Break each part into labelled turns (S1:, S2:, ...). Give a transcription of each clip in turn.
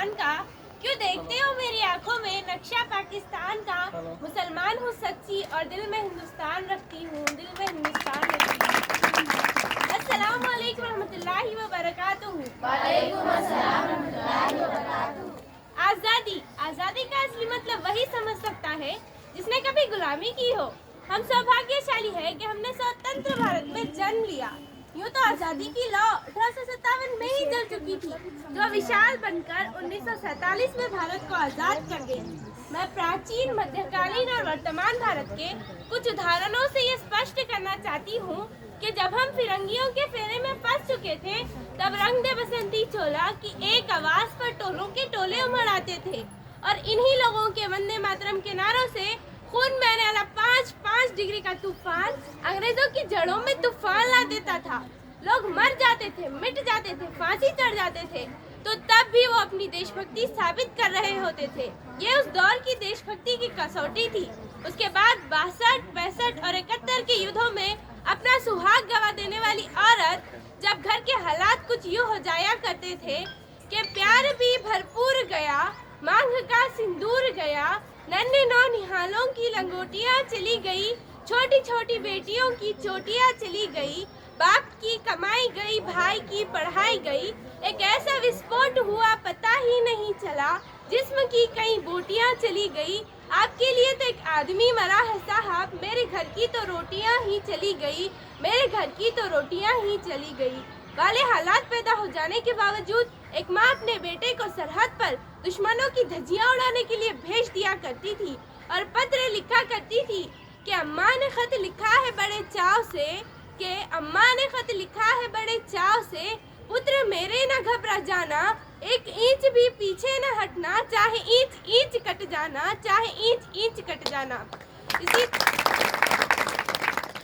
S1: हिंदुस्तान का, क्यों देखते हो मेरी आंखों में नक्शा पाकिस्तान का। मुसलमान हूँ सच्ची और दिल में हिंदुस्तान रखती हूँ, दिल में हिंदुस्तान रखती हूँ। अस्सलाम वालेकुम रहमतुल्लाहि व बरकातुहू। वालेकुम अस्सलाम रहमतुल्लाहि व बरकातुहू। आज़ादी, आज़ादी का असली मतलब वही समझ सकता है जिसने कभी गुलामी की हो। हम सौभाग्यशाली है कि हमने स्वतंत्र भारत में जन्म लिया। यूँ तो आज़ादी की लौ 1857 में ही जल चुकी थी, जो विशाल बनकर 1947 में भारत को आज़ाद कर गई। मैं प्राचीन, मध्यकालीन और वर्तमान भारत के कुछ उदाहरणों से ये स्पष्ट करना चाहती हूँ कि जब हम फिरंगियों के फेरे में फंस चुके थे, तब रंग दे बसंती चोला की एक आवाज पर टोलों के टोले उमड़ आते थे और इन्हीं लोगों के वंदे मातरम के नारों से खून बहने वाला 5 डिग्री का तूफान अंग्रेजों की जड़ों में तूफान ला देता था। लोग मर जाते थे, मिट जाते थे, फांसी चढ़ जाते थे, तो तब भी वो अपनी देशभक्ति साबित कर रहे होते थे। ये उस दौर की देशभक्ति की कसौटी थी। उसके बाद 62, 65 और 71 के युद्धों में अपना सुहाग गवा देने वाली औरत, जब घर के हालात कुछ यूँ हो जाया करते थे कि प्यार भी भरपूर गया, मांग का सिंदूर गया, नन्हे नौ निहालों की लंगोटियां चली गई, छोटी छोटी बेटियों की चोटियां चली गई, बाप की कमाई गई, भाई की पढ़ाई गई, एक ऐसा विस्फोट हुआ पता ही नहीं चला, जिस्म की कई बोटियां चली गई। आपके लिए तो एक आदमी मरा है साहब, मेरे घर की तो रोटियां ही चली गई, मेरे घर की तो रोटियां ही चली गई वाले हालात पैदा हो जाने के बावजूद एक माँ अपने बेटे को सरहद पर दुश्मनों की धज्जियां उड़ाने के लिए भेज दिया करती थी और पत्र लिखा करती थी कि अम्मा ने खत लिखा है बड़े चाव से, कि अम्मा ने खत लिखा है बड़े चाव से, पुत्र मेरे न घबरा जाना, एक इंच भी पीछे न हटना, चाहे इंच इंच कट जाना, चाहे इंच इंच कट जाना।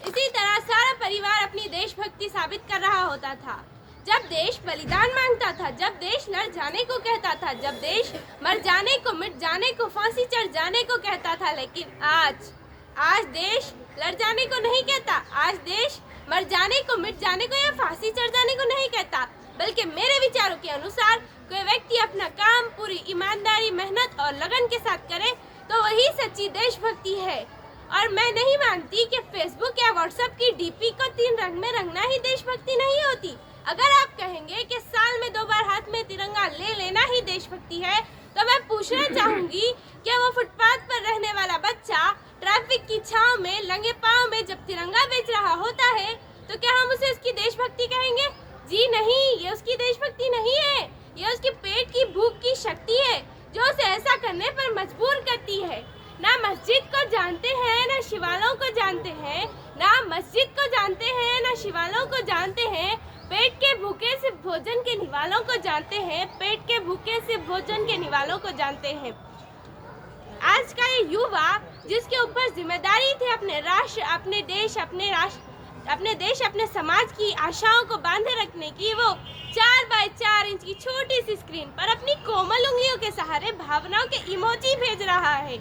S1: इसी तरह सारा परिवार अपनी देशभक्ति साबित कर रहा होता था। जब देश बलिदान मांगता था, जब देश लड़ जाने को कहता था, जब देश मर जाने को, मिट जाने को, फांसी चढ़ जाने को कहता था, लेकिन आज देश लड़ जाने को नहीं कहता। आज देश मर जाने को, मिट जाने को या फांसी चढ़ जाने को नहीं कहता, बल्कि मेरे विचारों के अनुसार कोई व्यक्ति अपना काम पूरी ईमानदारी, मेहनत और लगन के साथ करे तो वही सच्ची देशभक्ति है। और मैं नहीं मानती कि फेसबुक या व्हाट्सएप की डीपी को 3 रंग में रंगना ही देशभक्ति नहीं होती। अगर आप कहेंगे कि साल में 2 बार हाथ में तिरंगा ले लेना ही देशभक्ति है, तो मैं पूछना चाहूंगी कि वो फुटपाथ पर रहने वाला बच्चा ट्रैफिक की छांव में नंगे पांव में जब तिरंगा बेच रहा होता है, तो क्या हम उसे उसकी देशभक्ति कहेंगे? जी नहीं, ये उसकी देशभक्ति नहीं है, ये उसकी पेट की भूख की शक्ति है जो उसे ऐसा करने पर मजबूर करती है। ना मस्जिद को जानते हैं, ना शिवालों को जानते हैं, ना मस्जिद को जानते हैं, ना शिवालों को जानते हैं, पेट के भूखे से भोजन के निवालों को जानते हैं, पेट के भूखे से भोजन के निवालों को जानते हैं। आज का ये युवा जिसके ऊपर जिम्मेदारी थी अपने राष्ट्र, अपने देश, अपने समाज की आशाओं को बांधे रखने की, वो 4 बाय 4 इंच की छोटी सी स्क्रीन पर अपनी कोमल उंगलियों के सहारे भावनाओं के इमोजी भेज रहा है।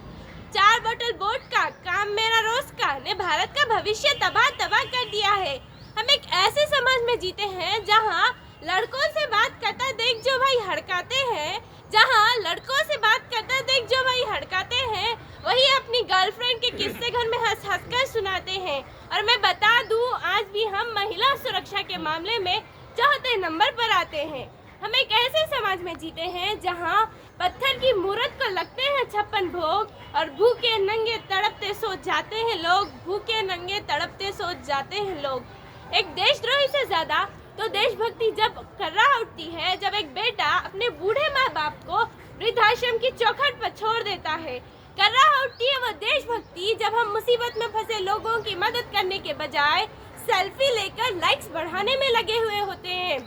S1: 4 बोतल बोट का काम मेरा रोज का ने भारत का भविष्य तबाह कर दिया है। हम एक ऐसे समाज में जीते हैं जहां लड़कों से बात करता देख जो भाई हड़काते हैं, जहां लड़कों से बात करता देख जो भाई हड़काते हैं, वही अपनी गर्लफ्रेंड के किस्से घर में हंस हंस कर सुनाते हैं। और मैं बता दूं, आज भी हम महिला सुरक्षा के मामले में 4थे नंबर पर आते हैं। हम एक ऐसे समाज में जीते हैं जहां पत्थर की मूरत को लगते हैं 56 भोग और भूखे नंगे तड़पते सो जाते हैं लोग, भूखे नंगे तड़पते सो जाते हैं लोग। एक देशद्रोही से ज्यादा तो देशभक्ति जब कर्रा उठती है, जब एक बेटा अपने बूढ़े माँ बाप को वृद्धाश्रम की चौखट पर छोड़ देता है। कर्रा उठती है वो देशभक्ति जब हम मुसीबत में फंसे लोगों की मदद करने के बजाय सेल्फी लेकर लाइक्स बढ़ाने में लगे हुए होते हैं।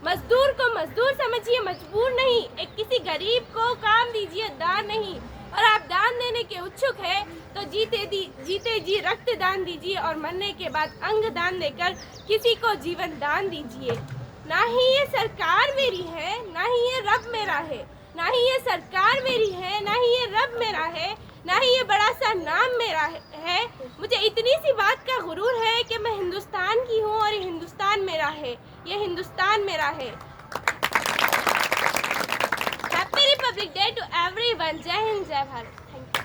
S1: मजदूर को मजदूर समझिए, मजबूर नहीं। एक किसी गरीब को काम दीजिए, दान नहीं। और आप दान देने के इच्छुक है तो जीते जी रक्त दान दीजिए और मरने के बाद अंग दान देकर किसी को जीवन दान दीजिए। ना ही ये सरकार मेरी है, ना ही ये रब मेरा है, ना ही ये सरकार मेरी है, ना ही ये रब मेरा है, ना ही ये बड़ा सा नाम मेरा है। मुझे इतनी सी बात का गुरूर है कि मैं हिंदुस्तान की हूँ और ये हिंदुस्तान मेरा है, ये हिंदुस्तान मेरा है। Happy republic day to everyone. जय हिंद, जय भारत। Thank you.